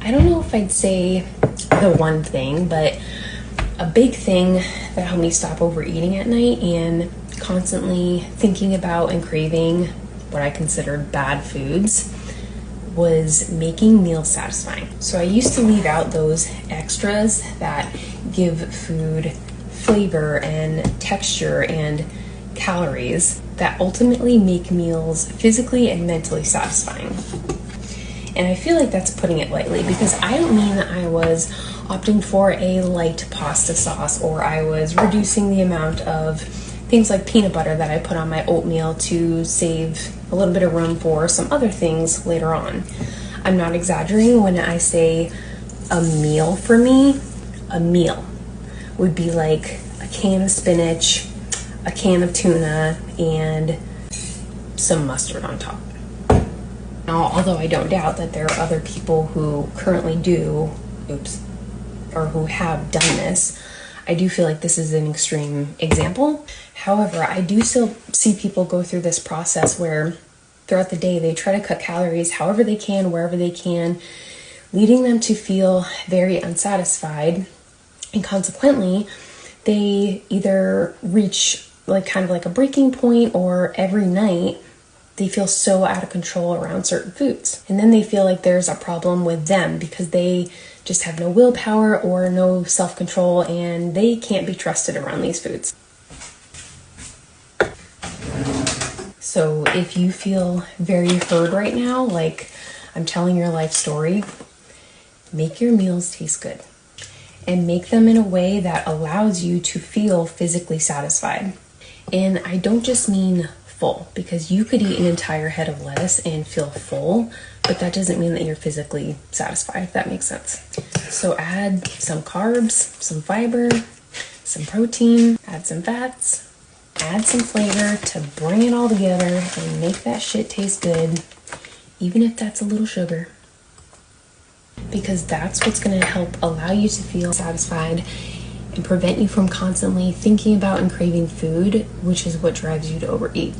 I don't know if I'd say the one thing, but a big thing that helped me stop overeating at night and constantly thinking about and craving what I considered bad foods was making meals satisfying. So I used to leave out those extras that give food flavor and texture and calories that ultimately make meals physically and mentally satisfying. And I feel like that's putting it lightly, because I don't mean that I was opting for a light pasta sauce or I was reducing the amount of things like peanut butter that I put on my oatmeal to save a little bit of room for some other things later on. I'm not exaggerating when I say a meal for me. A meal would be like a can of spinach, a can of tuna, and some mustard on top. Now, although I don't doubt that there are other people who currently do, or who have done this, I do feel like this is an extreme example. However, I do still see people go through this process where throughout the day they try to cut calories however they can, wherever they can, leading them to feel very unsatisfied, and consequently they either reach kind of a breaking point, or every night they feel so out of control around certain foods. And then they feel like there's a problem with them because they just have no willpower or no self-control, and they can't be trusted around these foods. So if you feel very heard right now, like I'm telling your life story, make your meals taste good. And make them in a way that allows you to feel physically satisfied. And I don't just mean full, because you could eat an entire head of lettuce and feel full, but that doesn't mean that you're physically satisfied, if that makes sense. So add some carbs, some fiber, some protein, add some fats, add some flavor to bring it all together and make that shit taste good, even if that's a little sugar. Because that's what's going to help allow you to feel satisfied and prevent you from constantly thinking about and craving food, which is what drives you to overeat.